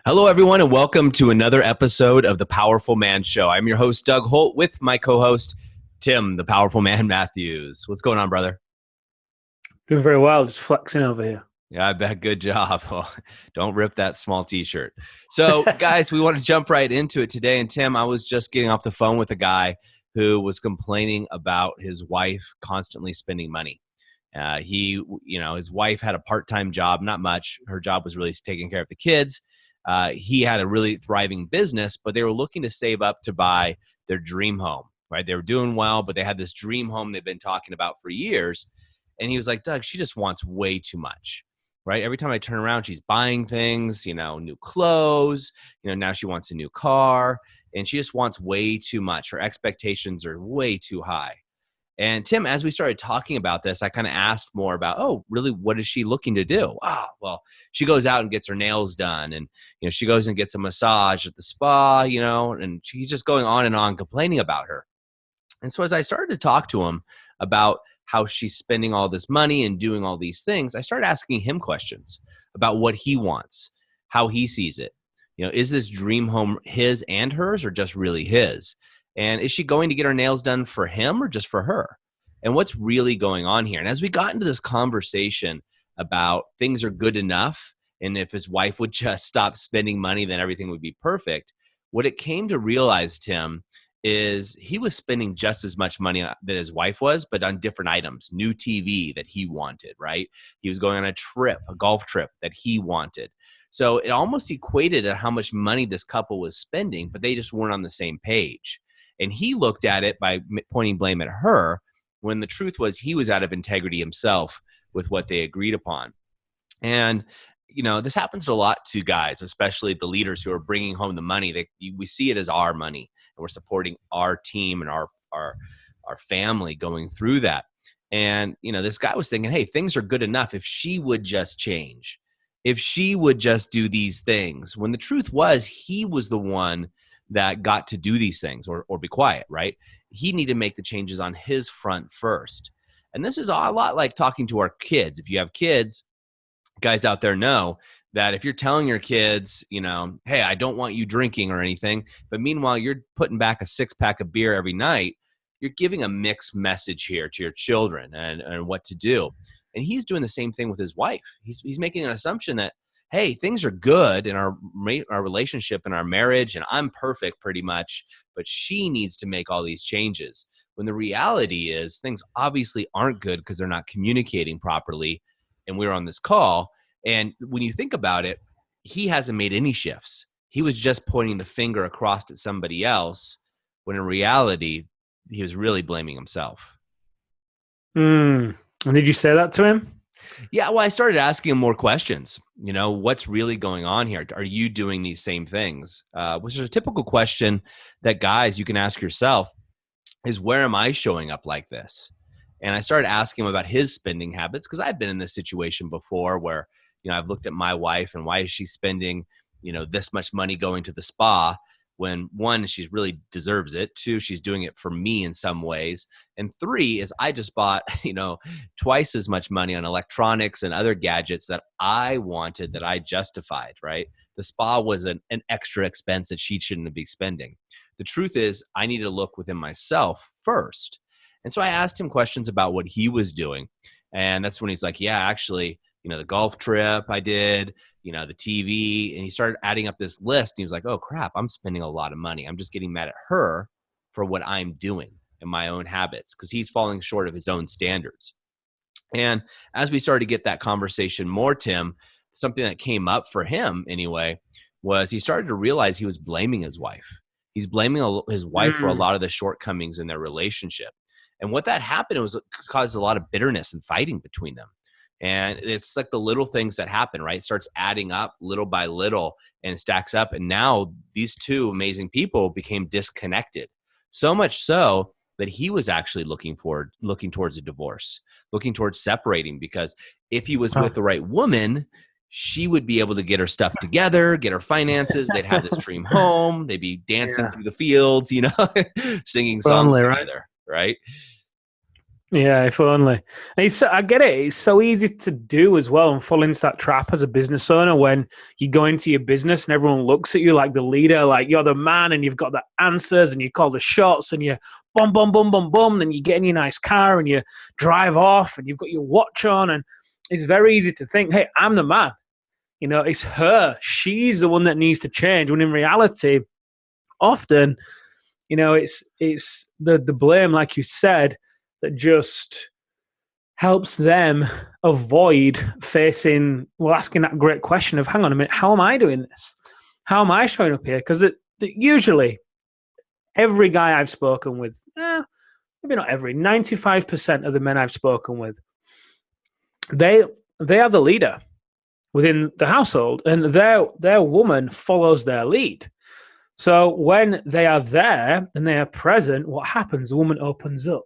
Hello, everyone, and welcome to another episode of The Powerful Man Show. I'm your host, Doug Holt, with my co-host, Tim, the Powerful Man Matthews. What's going on, brother? Doing very well, just flexing over here. Yeah, I bet. Good job. Well, don't rip that small t-shirt. So, guys, we want to jump right into it today. And Tim, I was just getting off the phone with a guy who was complaining about his wife constantly spending money. His wife had a part-time job, not much. Her job was really taking care of the kids. He had a really thriving business, but they were looking to save up to buy their dream home, right? They were doing well, but they had this dream home they've been talking about for years. And he was like, Doug, she just wants way too much, right? Every time I turn around, she's buying things, new clothes, now she wants a new car, and she just wants way too much. Her expectations are way too high. And Tim, as we started talking about this, I kind of asked more about, really, what is she looking to do? Wow, well, she goes out and gets her nails done, and she goes and gets a massage at the spa, and she's just going on and on complaining about her. And so as I started to talk to him about how she's spending all this money and doing all these things, I started asking him questions about what he wants, how he sees it. Is this dream home his and hers, or just really his? And is she going to get her nails done for him or just for her? And what's really going on here? And as we got into this conversation about things are good enough, and if his wife would just stop spending money, then everything would be perfect. What it came to realize, Tim, is he was spending just as much money that his wife was, but on different items. New TV that he wanted, right? He was going on a golf trip that he wanted. So it almost equated at how much money this couple was spending, but they just weren't on the same page. And he looked at it by pointing blame at her, when the truth was he was out of integrity himself with what they agreed upon. And, this happens a lot to guys, especially the leaders who are bringing home the money. We see it as our money, and we're supporting our team and our family going through that. And, this guy was thinking, hey, things are good enough if she would just change, if she would just do these things, when the truth was he was the one that got to do these things or be quiet, right? He needed to make the changes on his front first. And this is a lot like talking to our kids. If you have kids, guys out there know that if you're telling your kids, hey, I don't want you drinking or anything, but meanwhile, you're putting back a 6-pack of beer every night, you're giving a mixed message here to your children and what to do. And he's doing the same thing with his wife. He's making an assumption that, hey, things are good in our relationship and our marriage, and I'm perfect pretty much, but she needs to make all these changes. When the reality is things obviously aren't good because they're not communicating properly, and we're on this call. And when you think about it, he hasn't made any shifts. He was just pointing the finger across at somebody else, when in reality, he was really blaming himself. And did you say that to him? Yeah, well, I started asking him more questions. What's really going on here? Are you doing these same things? Which is a typical question that guys, you can ask yourself is, where am I showing up like this? And I started asking him about his spending habits, because I've been in this situation before where, I've looked at my wife and why is she spending, this much money going to the spa, when one, she really deserves it. Two, she's doing it for me in some ways. And three is I just bought, twice as much money on electronics and other gadgets that I wanted, that I justified, right? The spa was an extra expense that she shouldn't be spending. The truth is I need to look within myself first. And so I asked him questions about what he was doing. And that's when he's like, yeah, actually, the golf trip I did, the TV, and he started adding up this list. And he was like, oh crap, I'm spending a lot of money. I'm just getting mad at her for what I'm doing and my own habits, because he's falling short of his own standards. And as we started to get that conversation more, Tim, something that came up for him anyway, was he started to realize he was blaming his wife. He's blaming his wife for a lot of the shortcomings in their relationship. And what that happened was it caused a lot of bitterness and fighting between them. And it's like the little things that happen, right? It starts adding up little by little and stacks up. And now these two amazing people became disconnected. So much so that he was actually looking towards a divorce, looking towards separating, because if he was with the right woman, she would be able to get her stuff together, get her finances. They'd have this dream home. They'd be dancing through the fields, singing songs together, right? Yeah, if only. And I get it. It's so easy to do as well and fall into that trap as a business owner when you go into your business and everyone looks at you like the leader, like you're the man and you've got the answers and you call the shots and you boom, boom, boom, boom, boom. Then you get in your nice car and you drive off and you've got your watch on. And it's very easy to think, hey, I'm the man. It's her. She's the one that needs to change. When in reality, often, it's the blame, like you said, that just helps them avoid asking that great question of, hang on a minute, how am I doing this? How am I showing up here? Because usually every guy I've spoken with, maybe not every, 95% of the men I've spoken with, they are the leader within the household, and their woman follows their lead. So when they are there and they are present, what happens? The woman opens up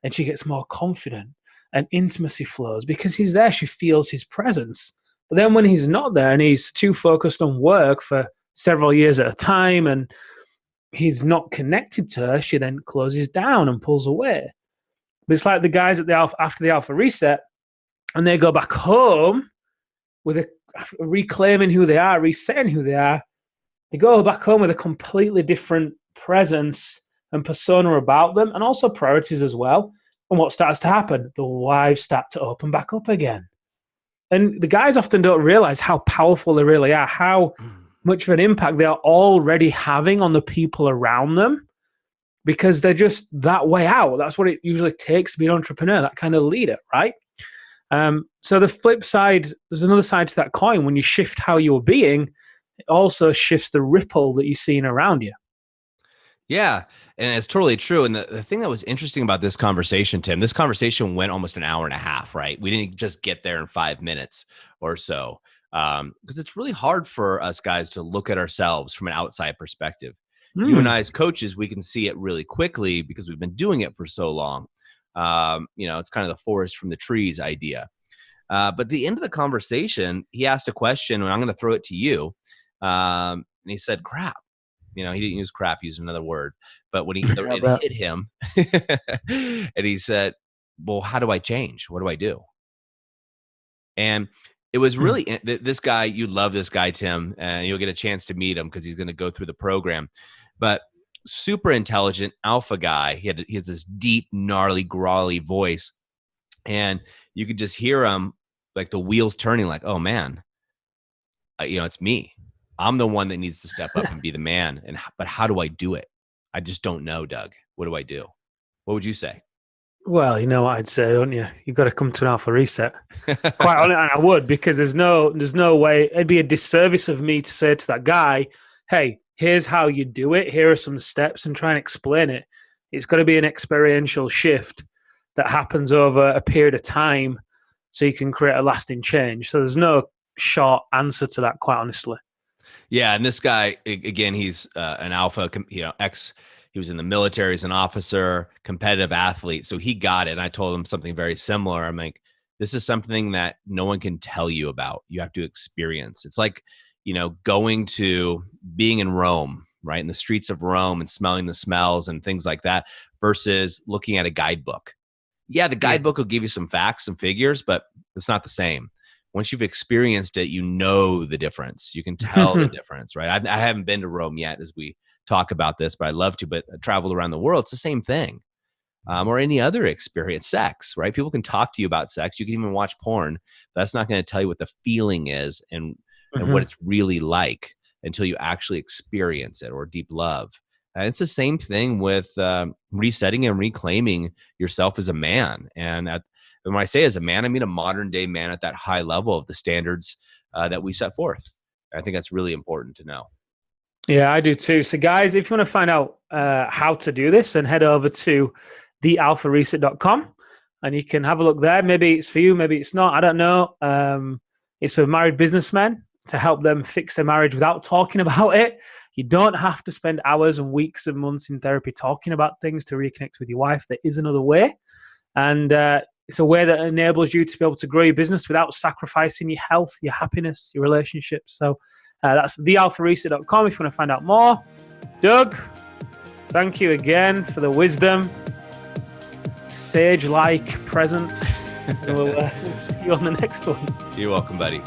and she gets more confident and intimacy flows because he's there. She feels his presence. But then when he's not there and he's too focused on work for several years at a time and he's not connected to her, she then closes down and pulls away. But it's like the guys after the Alpha Reset, and they go back home with reclaiming who they are, resetting who they are. They go back home with a completely different presence and persona about them, and also priorities as well. And what starts to happen? The wives start to open back up again. And the guys often don't realize how powerful they really are, how much of an impact they are already having on the people around them, because they're just that way out. That's what it usually takes to be an entrepreneur, that kind of leader, right? So the flip side, there's another side to that coin. When you shift how you're being, it also shifts the ripple that you're seeing around you. Yeah, and it's totally true. And the thing that was interesting about this conversation, Tim, this conversation went almost an hour and a half, right? We didn't just get there in 5 minutes or so, because it's really hard for us guys to look at ourselves from an outside perspective. You and I, as coaches, we can see it really quickly because we've been doing it for so long. It's kind of the forest from the trees idea. But at the end of the conversation, he asked a question, and I'm going to throw it to you. And he said, crap. He didn't use crap, he used another word. But when it hit him, and he said, well, how do I change? What do I do? And it was really, this guy, you love this guy, Tim, and you'll get a chance to meet him because he's going to go through the program. But super intelligent alpha guy. He has this deep, gnarly, growly voice. And you could just hear him, like the wheels turning, like, oh man, it's me. I'm the one that needs to step up and be the man. But how do I do it? I just don't know, Doug. What do I do? What would you say? Well, you know what I'd say, don't you? You've got to come to an Alpha Reset. Quite honestly, and I would, because there's no way. It'd be a disservice of me to say to that guy, hey, here's how you do it. Here are some steps, and try and explain it. It's got to be an experiential shift that happens over a period of time so you can create a lasting change. So there's no short answer to that, quite honestly. Yeah, and this guy, again, he's an alpha, he was in the military as an officer, competitive athlete. So he got it. And I told him something very similar. I'm like, this is something that no one can tell you about. You have to experience. It's like, being in Rome, right? In the streets of Rome and smelling the smells and things like that versus looking at a guidebook. Yeah, the guidebook will give you some facts, some figures, but it's not the same. Once you've experienced it, you know the difference. You can tell the difference, right? I haven't been to Rome yet as we talk about this, but I'd love to. But I traveled around the world. It's the same thing. Or any other experience, sex, right? People can talk to you about sex. You can even watch porn. That's not going to tell you what the feeling is and what it's really like until you actually experience it, or deep love. And it's the same thing with resetting and reclaiming yourself as a man. And when I say as a man, I mean a modern day man at that high level of the standards that we set forth. I think that's really important to know. Yeah, I do too. So guys, if you want to find out how to do this, then head over to thealphareset.com and you can have a look there. Maybe it's for you, maybe it's not. I don't know. It's for married businessmen to help them fix their marriage without talking about it. You don't have to spend hours and weeks and months in therapy talking about things to reconnect with your wife. There is another way. And it's a way that enables you to be able to grow your business without sacrificing your health, your happiness, your relationships. So that's thealphareset.com if you want to find out more. Doug, thank you again for the wisdom. sage-like presence. We'll see you on the next one. You're welcome, buddy.